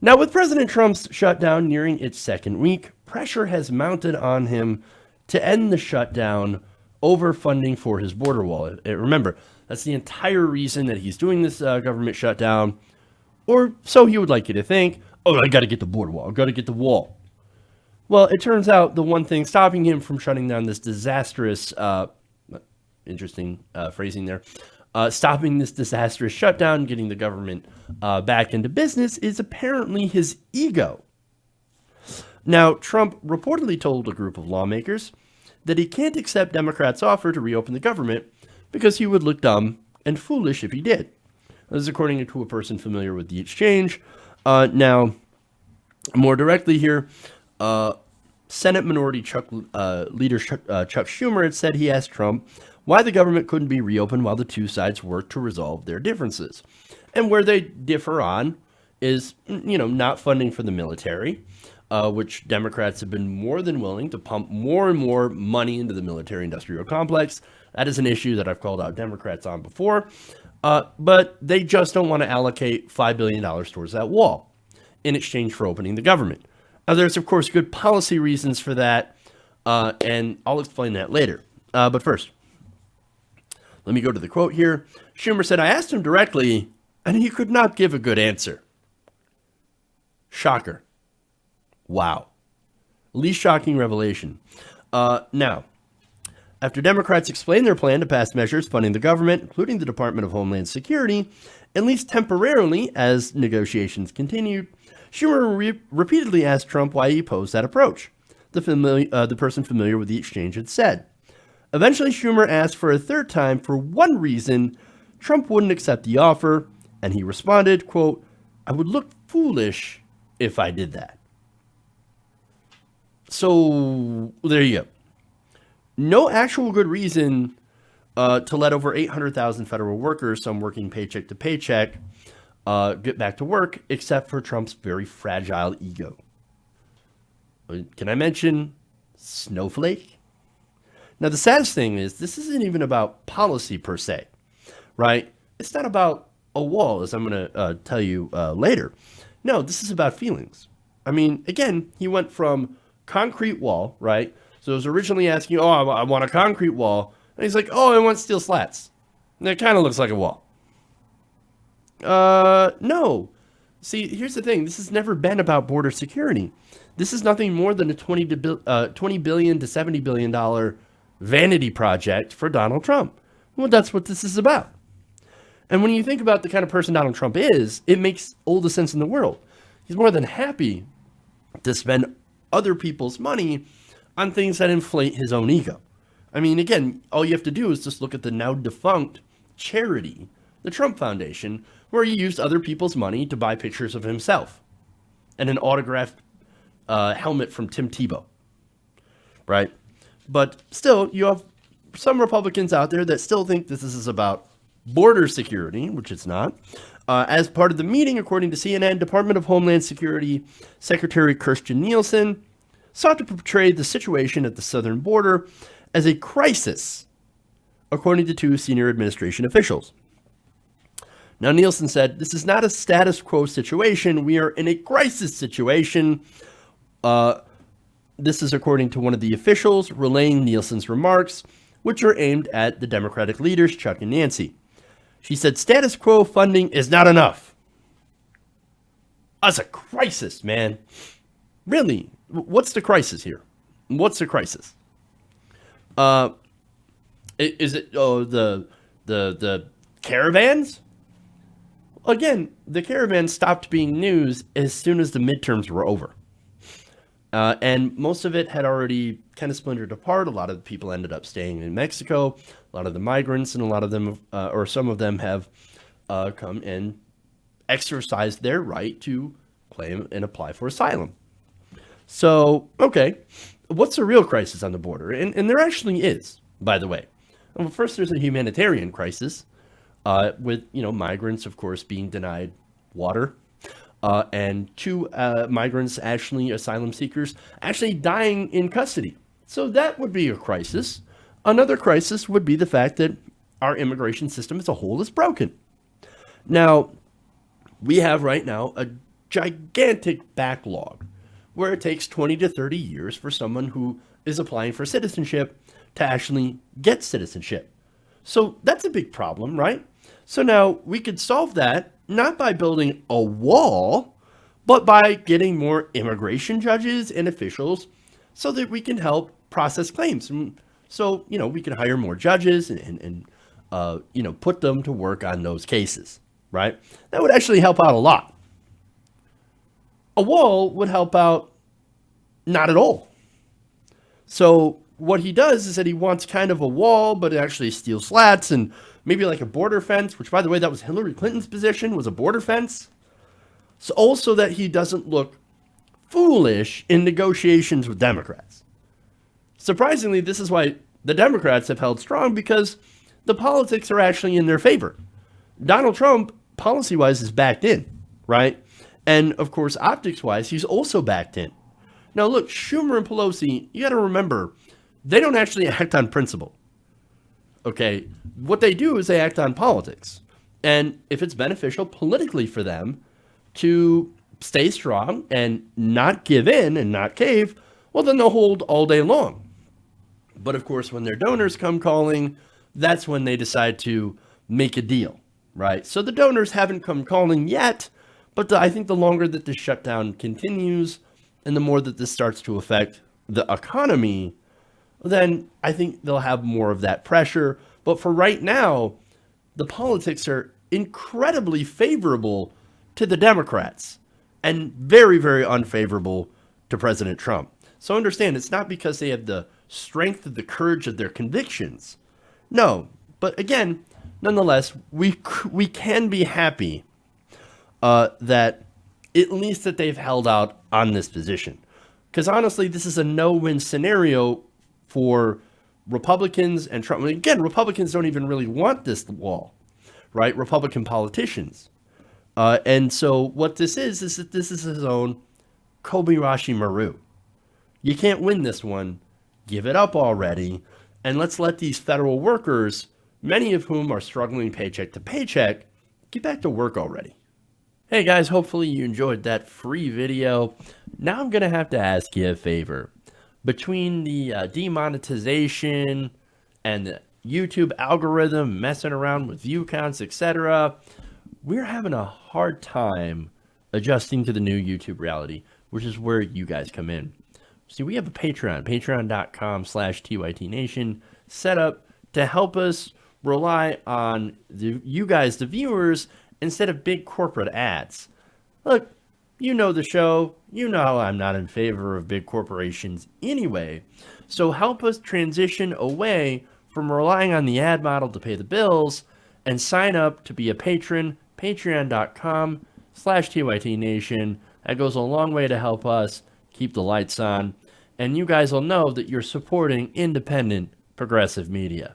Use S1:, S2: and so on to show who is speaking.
S1: Now, with President Trump's shutdown nearing its second week, pressure has mounted on him to end the shutdown over funding for his border wall. Remember, that's the entire reason that he's doing this government shutdown, or so he would like you to think. Oh, I got to get the border wall. I got to get the wall. Well, it turns out the one thing stopping him from shutting down this disastrous, interesting phrasing there, stopping this disastrous shutdown, getting the government back into business, is apparently his ego. Now, Trump reportedly told a group of lawmakers that he can't accept Democrats' offer to reopen the government because he would look dumb and foolish if he did. This is according to a person familiar with the exchange. Now, more directly here, Senate Minority Leader Chuck Schumer had said he asked Trump why the government couldn't be reopened while the two sides worked to resolve their differences. And where they differ on is, not funding for the military, which Democrats have been more than willing to pump more and more money into the military-industrial complex. That is an issue that I've called out Democrats on before. But they just don't want to allocate $5 billion towards that wall in exchange for opening the government. Now, there's, of course, good policy reasons for that, and I'll explain that later. But first, let me go to the quote here. Schumer said, I asked him directly, and he could not give a good answer. Shocker. Wow. Least shocking revelation. Now, after Democrats explained their plan to pass measures funding the government, including the Department of Homeland Security, at least temporarily as negotiations continued, Schumer repeatedly asked Trump why he opposed that approach. The person familiar with the exchange had said. Eventually, Schumer asked for a third time for one reason Trump wouldn't accept the offer, and he responded, quote, I would look foolish if I did that. So, there you go. No actual good reason to let over 800,000 federal workers, some working paycheck to paycheck, get back to work, except for Trump's very fragile ego. Can I mention snowflake? Now, the saddest thing is this isn't even about policy per se, right? It's not about a wall, as I'm going to tell you later. No, this is about feelings. I mean, again, he went from concrete wall, right? So it was originally asking, I want a concrete wall. And he's like, I want steel slats. And it kind of looks like a wall. No. See, here's the thing. This has never been about border security. This is nothing more than a $20 billion to $70 billion vanity project for Donald Trump. Well, that's what this is about. And when you think about the kind of person Donald Trump is, it makes all the sense in the world. He's more than happy to spend other people's money on things that inflate his own ego. I mean, again, all you have to do is just look at the now defunct charity, the Trump Foundation, where he used other people's money to buy pictures of himself and an autographed helmet from Tim Tebow, right? But still, you have some Republicans out there that still think this is about border security, which it's not. As part of the meeting, according to CNN, Department of Homeland Security Secretary Kirstjen Nielsen sought to portray the situation at the southern border as a crisis, according to two senior administration officials. Now, Nielsen said, this is not a status quo situation. We are in a crisis situation. This is according to one of the officials relaying Nielsen's remarks, which are aimed at the Democratic leaders, Chuck and Nancy. She said, status quo funding is not enough. That's a crisis, man. Really, what's the crisis here? What's the crisis? Is it the caravans? Again, the caravans stopped being news as soon as the midterms were over. And most of it had already kind of splintered apart. A lot of the people ended up staying in Mexico. A lot of the migrants and a lot of them, or some of them have come and exercised their right to claim and apply for asylum. So, okay, what's the real crisis on the border? And there actually is, by the way. Well, first, there's a humanitarian crisis with, migrants, of course, being denied water. And two migrants, actually asylum seekers, actually dying in custody. So that would be a crisis. Another crisis would be the fact that our immigration system as a whole is broken. Now, we have right now a gigantic backlog where it takes 20 to 30 years for someone who is applying for citizenship to actually get citizenship. So that's a big problem, right? So now we could solve that not by building a wall, but by getting more immigration judges and officials so that we can help process claims. So, we can hire more judges and put them to work on those cases, right? That would actually help out a lot. A wall would help out not at all. So what he does is that he wants kind of a wall, but actually steel slats and maybe like a border fence, which, by the way, that was Hillary Clinton's position, was a border fence. So also that he doesn't look foolish in negotiations with Democrats. Surprisingly, this is why the Democrats have held strong, because the politics are actually in their favor. Donald Trump, policy-wise, is backed in, right? And, of course, optics-wise, he's also backed in. Now, look, Schumer and Pelosi, you got to remember, they don't actually act on principle. Okay? What they do is they act on politics. And if it's beneficial politically for them to stay strong and not give in and not cave, well, then they'll hold all day long. But, of course, when their donors come calling, that's when they decide to make a deal, right? So the donors haven't come calling yet, but I think the longer that this shutdown continues and the more that this starts to affect the economy, then I think they'll have more of that pressure. But for right now, the politics are incredibly favorable to the Democrats and very, very unfavorable to President Trump. So understand, it's not because they have the strength of the courage of their convictions. No, but again, nonetheless, we can be happy that at least that they've held out on this position. Because honestly, this is a no-win scenario for Republicans and Trump. Again, Republicans don't even really want this wall, right? Republican politicians. And so what this is that this is his own Kobayashi Maru. You can't win this one. Give it up already. And let's let these federal workers, many of whom are struggling paycheck to paycheck, get back to work already. Hey guys, hopefully you enjoyed that free video. Now I'm going to have to ask you a favor. Between the demonetization and the YouTube algorithm messing around with view counts, etc., we're having a hard time adjusting to the new YouTube reality, which is where you guys come in. See, we have a Patreon, patreon.com/TYTNation, set up to help us rely on you guys, the viewers, instead of big corporate ads. Look, you know the show. You know I'm not in favor of big corporations anyway. So help us transition away from relying on the ad model to pay the bills and sign up to be a patron, patreon.com/TYTNation. That goes a long way to help us keep the lights on. And you guys will know that you're supporting independent, progressive media.